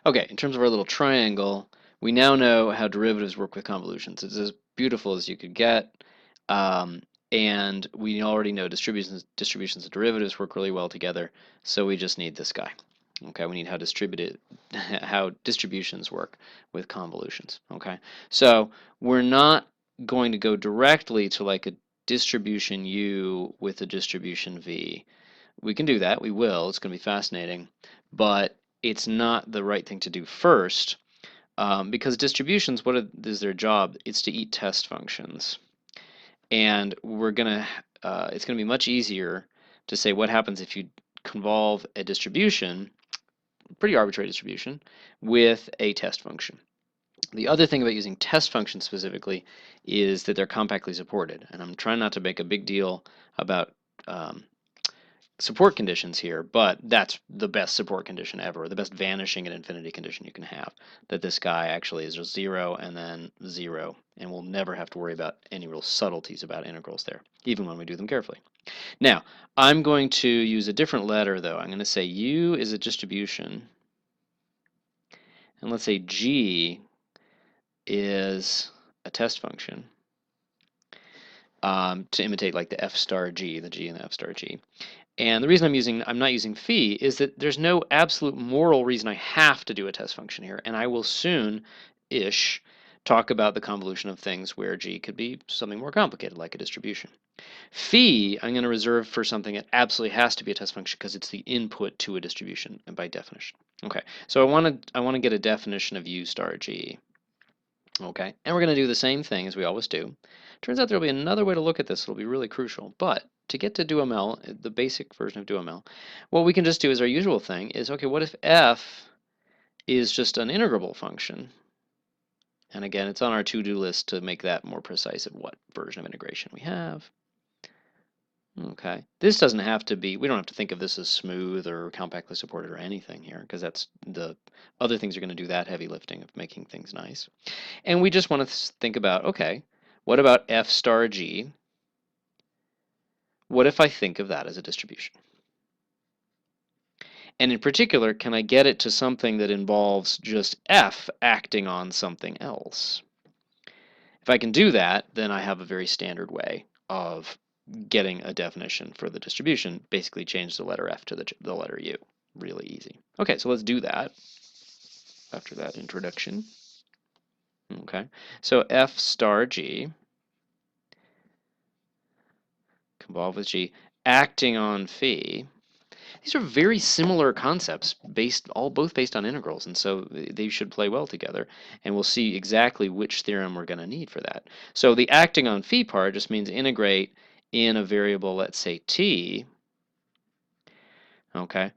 Okay, in terms of our little triangle, we now know how derivatives work with convolutions. It's as beautiful as you could get. Um, and we already know distributions of derivatives work really well together, so we just need this guy. Okay, we need how distributed how distributions work with convolutions. Okay, so we're not going to go directly to like a distribution U with a distribution V. We can do that, we will, it's going to be fascinating, but it's not the right thing to do first, because distributions, is their job? It's to eat test functions. And it's gonna be much easier to say what happens if you convolve a distribution, pretty arbitrary distribution, with a test function. The other thing about using test functions specifically is that they're compactly supported, and I'm trying not to make a big deal about um, support conditions here, but that's the best support condition ever, the best vanishing at infinity condition you can have, that this guy actually is just 0 and then 0, and we'll never have to worry about any real subtleties about integrals there, even when we do them carefully. Now, I'm going to use a different letter, though. I'm going to say U is a distribution, and let's say G is a test function, to imitate like the F star G, the G and the F star G. And the reason I'm not using phi is that there's no absolute moral reason I have to do a test function here, and I will soon-ish talk about the convolution of things where G could be something more complicated, like a distribution. Phi, I'm going to reserve for something that absolutely has to be a test function because it's the input to a distribution, and by definition. Okay, so I want to get a definition of U star G. Okay, and we're going to do the same thing as we always do. Turns out there'll be another way to look at this that'll be really crucial, but to get to duML, the basic version of duML, what we can just do is our usual thing is, okay, what if f is just an integrable function? And again, it's on our to-do list to make that more precise of what version of integration we have. Okay, this doesn't have to be, we don't have to think of this as smooth or compactly supported or anything here, because that's the other things are going to do that heavy lifting of making things nice. And we just want to think about, okay, what about f star g? What if I think of that as a distribution? And in particular, can I get it to something that involves just f acting on something else? If I can do that, then I have a very standard way of getting a definition for the distribution. Basically change the letter f to the letter u. Really easy. Okay, so let's do that after that introduction. Okay, so f star g, convolve with g, acting on phi. These are very similar concepts, both based on integrals, and so they should play well together. And we'll see exactly which theorem we're going to need for that. So the acting on phi part just means integrate in a variable, let's say t, okay,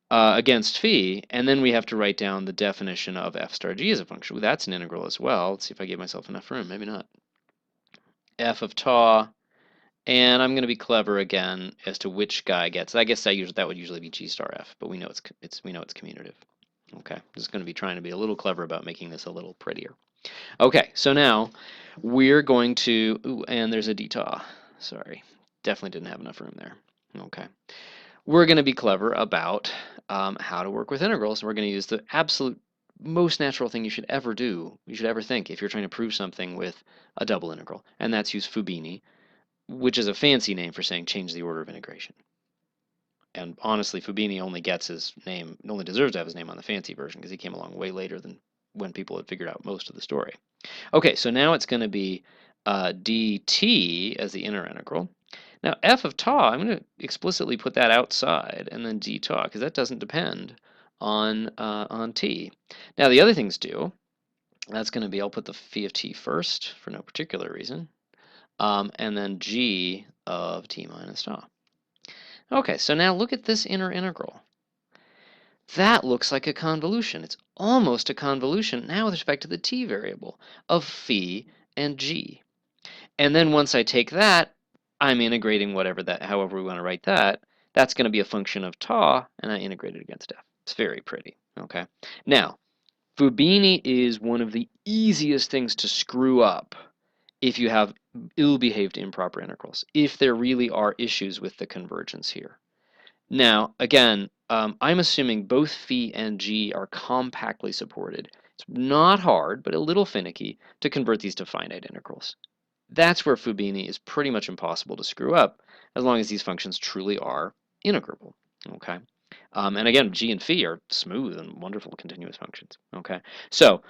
against phi, and then we have to write down the definition of f star g as a function. Well, that's an integral as well. Let's see if I give myself enough room. Maybe not. F of tau. And I'm going to be clever again as to which guy gets. I guess that would usually be G star F, but we know it's commutative. Okay, just going to be trying to be a little clever about making this a little prettier. Okay, so now we're going to, ooh, and there's a deta. Sorry, definitely didn't have enough room there. Okay, we're going to be clever about how to work with integrals. We're going to use the absolute most natural thing you should ever do, you should ever think if you're trying to prove something with a double integral, and that's use Fubini, which is a fancy name for saying change the order of integration. And honestly, Fubini only gets his name, only deserves to have his name on the fancy version because he came along way later than when people had figured out most of the story. Okay, so now it's going to be dt as the inner integral. Now f of tau, I'm going to explicitly put that outside, and then d tau, because that doesn't depend on t. Now the other things do. That's going to be, I'll put the phi of t first for no particular reason. And then g of t minus tau. Okay, so now look at this inner integral. That looks like a convolution. It's almost a convolution now with respect to the t variable of phi and g. And then once I take that, I'm integrating however we want to write that. That's going to be a function of tau, and I integrate it against f. It's very pretty, okay? Now, Fubini is one of the easiest things to screw up if you have ill-behaved improper integrals, if there really are issues with the convergence here. Now, again, I'm assuming both phi and g are compactly supported. It's not hard, but a little finicky to convert these to finite integrals. That's where Fubini is pretty much impossible to screw up, as long as these functions truly are integrable. Okay, and again, g and phi are smooth and wonderful continuous functions. Okay, so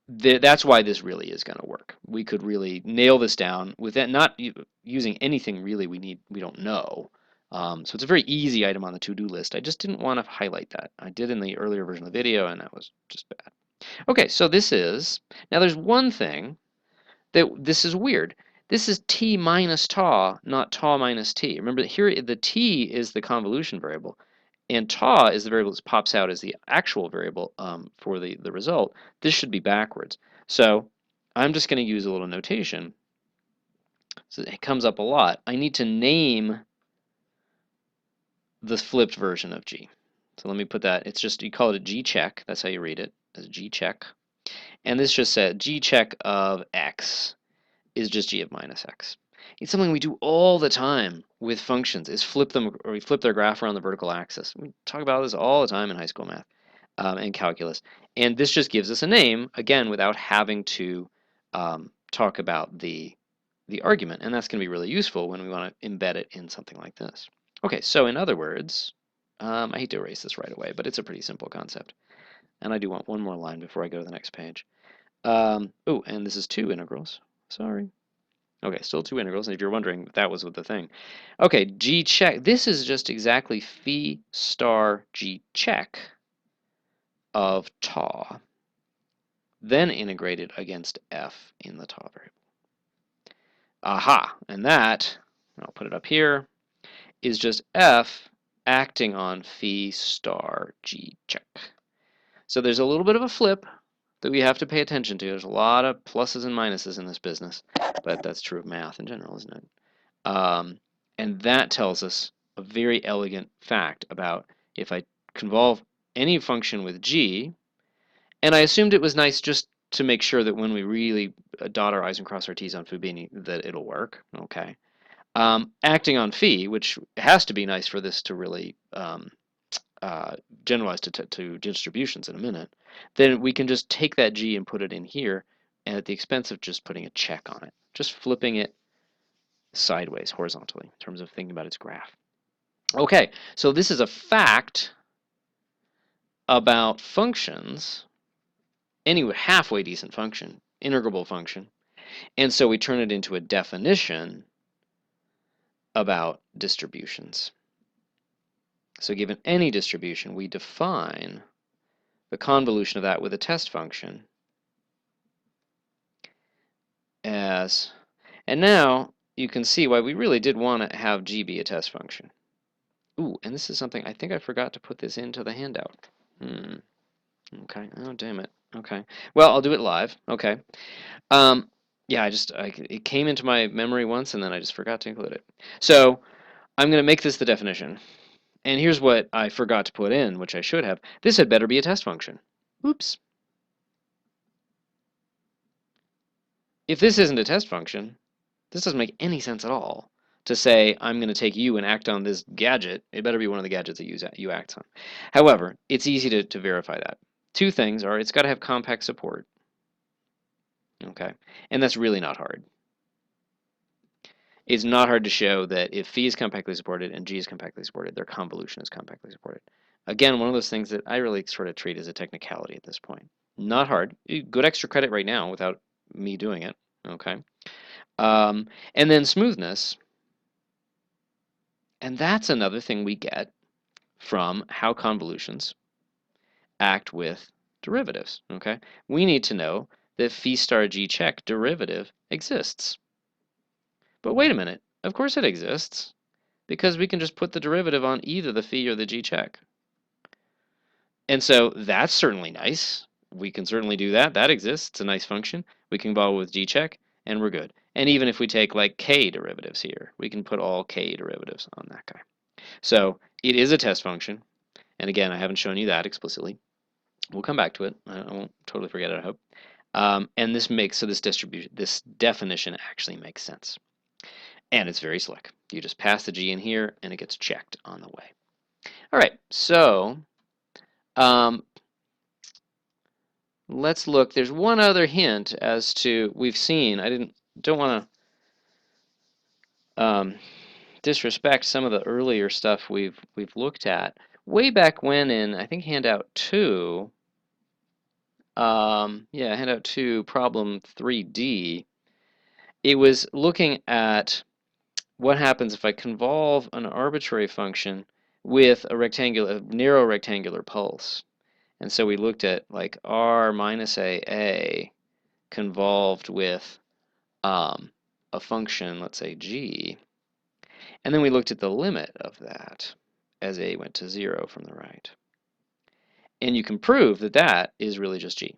that's why this really is going to work. We could really nail this down with that, not using anything really we don't know. So it's a very easy item on the to-do list. I just didn't want to highlight that. I did in the earlier version of the video, and that was just bad. Okay, so now there's one thing this is weird. This is t minus tau, not tau minus t. Remember here the t is the convolution variable, and tau is the variable that pops out as the actual variable for the result. This should be backwards. So I'm just going to use a little notation. So it comes up a lot. I need to name the flipped version of g. So let me put that. It's just, you call it a g check. That's how you read it, as g check. And this just said g check of x is just g of minus x. It's something we do all the time with functions, is flip them, or we flip their graph around the vertical axis. We talk about this all the time in high school math and calculus. And this just gives us a name, again, without having to talk about the argument. And that's going to be really useful when we want to embed it in something like this. Okay, so in other words, I hate to erase this right away, but it's a pretty simple concept. And I do want one more line before I go to the next page. Oh, and this is two integrals. Sorry. Okay, still two integrals, and if you're wondering, that was with the thing. Okay, g check. This is just exactly phi star g check of tau, then integrated against f in the tau variable. Aha, and that, I'll put it up here, is just f acting on phi star g check. So there's a little bit of a flip that we have to pay attention to. There's a lot of pluses and minuses in this business, but that's true of math in general, isn't it? And that tells us a very elegant fact about if I convolve any function with g, and I assumed it was nice just to make sure that when we really dot our i's and cross our t's on Fubini that it'll work, okay. Acting on phi, which has to be nice for this to really generalize to distributions in a minute, then we can just take that g and put it in here, and at the expense of just putting a check on it, just flipping it sideways, horizontally, in terms of thinking about its graph. Okay, so this is a fact about functions, any halfway decent function, integrable function, and so we turn it into a definition about distributions. So given any distribution, we define the convolution of that with a test function as, and now you can see why we really did want to have g be a test function. Ooh, and this is something, I think I forgot to put this into the handout. Okay, oh damn it. Okay, well, I'll do it live. Okay. Yeah, it came into my memory once and then I just forgot to include it. So I'm going to make this the definition. And here's what I forgot to put in, which I should have. This had better be a test function. Oops. If this isn't a test function, this doesn't make any sense at all. To say, I'm going to take you and act on this gadget, it better be one of the gadgets that you act on. However, it's easy to verify that. Two things are, it's got to have compact support. Okay, and that's really not hard. It's not hard to show that if phi is compactly supported and g is compactly supported, their convolution is compactly supported. Again, one of those things that I really sort of treat as a technicality at this point. Not hard. Good extra credit right now without me doing it. Okay. And then smoothness. And that's another thing we get from how convolutions act with derivatives. Okay. We need to know that phi star g check derivative exists. But wait a minute, of course it exists, because we can just put the derivative on either the phi or the g check. And so that's certainly nice. We can certainly do that. That exists. It's a nice function. We can involve with g check, and we're good. And even if we take like k derivatives here, we can put all k derivatives on that guy. So it is a test function. And again, I haven't shown you that explicitly. We'll come back to it. I won't totally forget it, I hope. And this definition actually makes sense. And it's very slick. You just pass the g in here, and it gets checked on the way. All right, so um, let's look. There's one other hint as to we've seen. Don't want to disrespect some of the earlier stuff we've looked at. Way back when in I think Handout 2, yeah, Handout 2, problem 3D, it was looking at what happens if I convolve an arbitrary function with a narrow rectangular pulse. And so we looked at like r minus a convolved with a function, let's say g, and then we looked at the limit of that as a went to 0 from the right. And you can prove that that is really just g.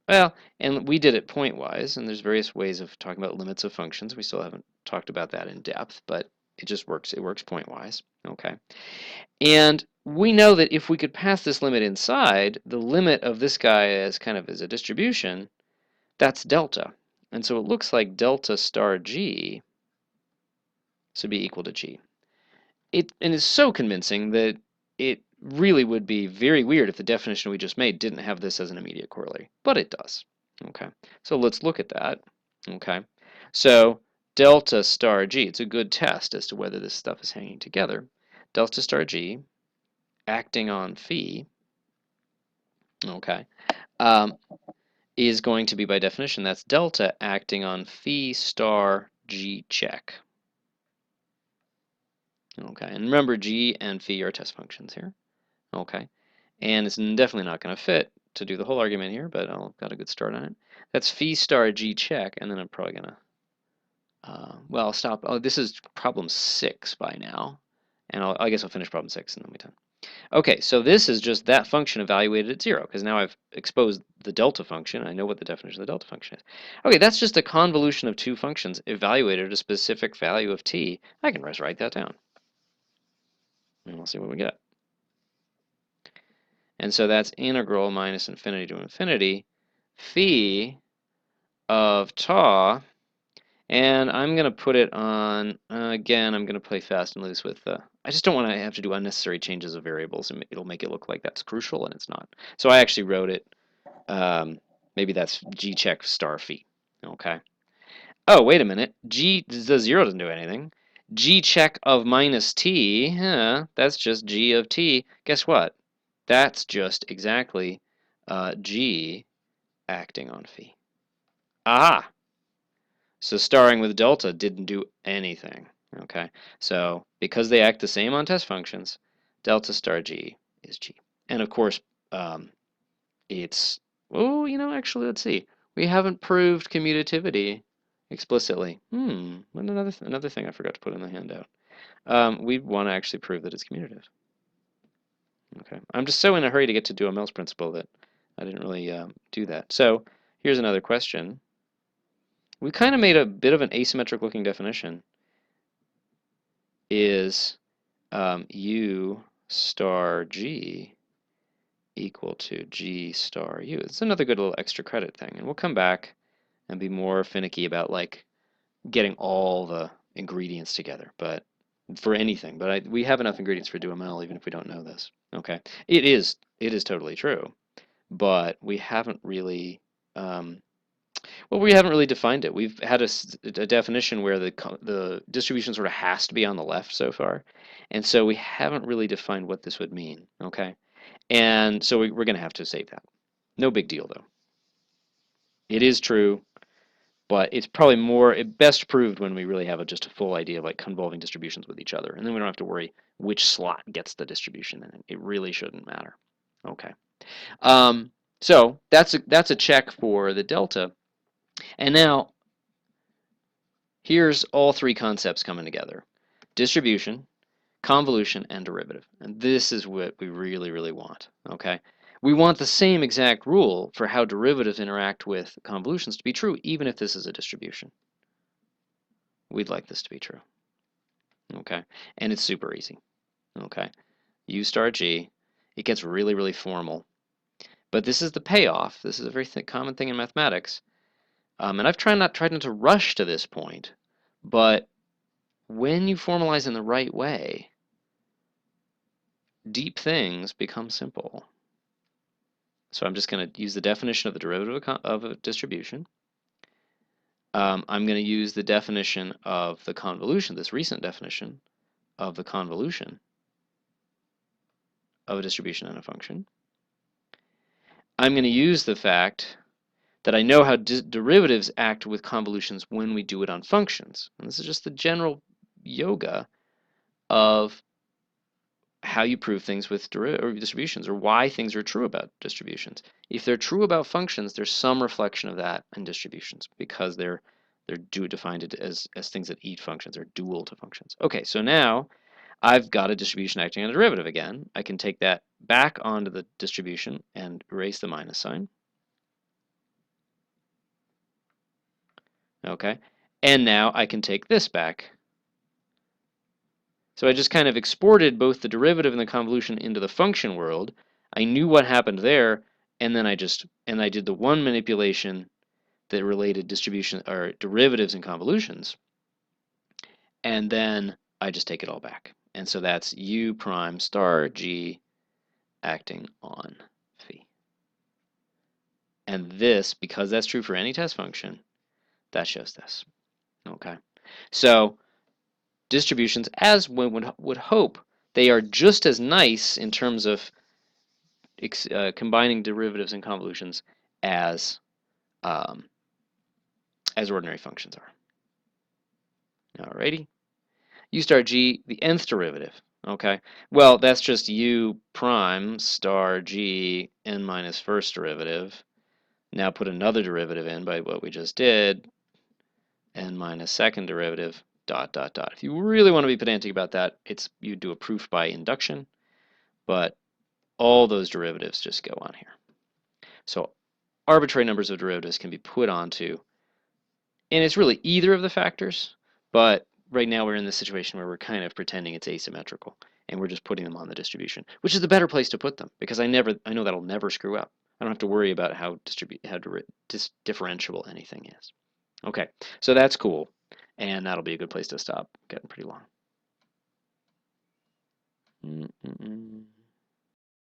Well, and we did it pointwise, and there's various ways of talking about limits of functions. We still haven't talked about that in depth, but it just works. It works pointwise. Okay. And we know that if we could pass this limit inside, the limit of this guy as kind of as a distribution, that's delta. And so it looks like delta star g should be equal to g. And it's so convincing that it really would be very weird if the definition we just made didn't have this as an immediate corollary, but it does. Okay, so let's look at that. Okay, so delta star g, it's a good test as to whether this stuff is hanging together. Delta star g acting on phi, okay, um, is going to be, by definition, that's delta acting on phi star g check. Okay, and remember g and phi are test functions here. Okay, and it's definitely not going to fit to do the whole argument here, but I've got a good start on it. That's phi star g check, and then I'm probably going to, well, I'll stop. Oh, this is problem 6 by now, and I guess I'll finish problem 6 and then we're done. Okay, so this is just that function evaluated at 0, because now I've exposed the delta function. I know what the definition of the delta function is. Okay, that's just a convolution of two functions evaluated at a specific value of t. I can just write that down, and we'll see what we get. And so that's integral minus infinity to infinity phi of tau, and I'm going to put it on, again, I'm going to play fast and loose with, I just don't want to have to do unnecessary changes of variables, and it'll make it look like that's crucial, and it's not. So I actually wrote it, maybe that's g check star phi, okay? Oh, wait a minute, the 0 doesn't do anything. G check of minus t, that's just g of t. Guess what? That's just exactly g acting on phi. Ah! So starring with delta didn't do anything. Okay, so because they act the same on test functions, delta star g is g. And of course, it's, oh, actually, let's see. We haven't proved commutativity explicitly. Another thing I forgot to put in the handout. We want to actually prove that it's commutative. Okay, I'm just so in a hurry to get to Duhamel's principle that I didn't really do that. So here's another question. We kind of made a bit of an asymmetric looking definition. Is u star g equal to g star u? It's another good little extra credit thing, and we'll come back and be more finicky about like getting all the ingredients together, but for anything. But we have enough ingredients for Duhamel even if we don't know this. Okay, it is totally true, but we haven't really well, we haven't really defined it. We've had a definition where the distribution sort of has to be on the left so far, and so we haven't really defined what this would mean. Okay, and so we're going to have to save that. No big deal though. It is true, but it's probably best proved when we really have just a full idea of like convolving distributions with each other, and then we don't have to worry which slot gets the distribution in it. It really shouldn't matter. Okay, so that's a check for the delta. And now, here's all three concepts coming together. Distribution, convolution, and derivative. And this is what we really, really want, okay? We want the same exact rule for how derivatives interact with convolutions to be true, even if this is a distribution. We'd like this to be true, okay? And it's super easy, okay? U star G, it gets really, really formal. But this is the payoff. This is a very common thing in mathematics. And I've tried not to rush to this point, but when you formalize in the right way, deep things become simple. So I'm just going to use the definition of the derivative of a distribution. I'm going to use the definition of the convolution, this recent definition of the convolution of a distribution and a function. I'm going to use the fact that I know how derivatives act with convolutions when we do it on functions. And this is just the general yoga of how you prove things with distributions, or why things are true about distributions. If they're true about functions, there's some reflection of that in distributions because they're defined as things that eat functions, or dual to functions. Okay, so now I've got a distribution acting on a derivative again. I can take that back onto the distribution and erase the minus sign. Okay, and now I can take this back. So I just kind of exported both the derivative and the convolution into the function world. I knew what happened there, and then I did the one manipulation that related distribution or derivatives and convolutions, and then I just take it all back. And so that's u prime star g acting on phi. And this, because that's true for any test function, that shows this. Okay, so distributions, as one would hope, they are just as nice in terms of combining derivatives and convolutions as ordinary functions are. Alrighty. U star g, the nth derivative. Okay. Well, that's just u prime star g n minus first derivative. Now put another derivative in by what we just did, n minus second derivative, dot, dot, dot. If you really want to be pedantic about that, you do a proof by induction, but all those derivatives just go on here. So arbitrary numbers of derivatives can be put onto, and it's really either of the factors, but right now we're in this situation where we're kind of pretending it's asymmetrical, and we're just putting them on the distribution, which is the better place to put them, because I know that'll never screw up. I don't have to worry about how differentiable anything is. Okay, so that's cool, and that'll be a good place to stop. Getting pretty long.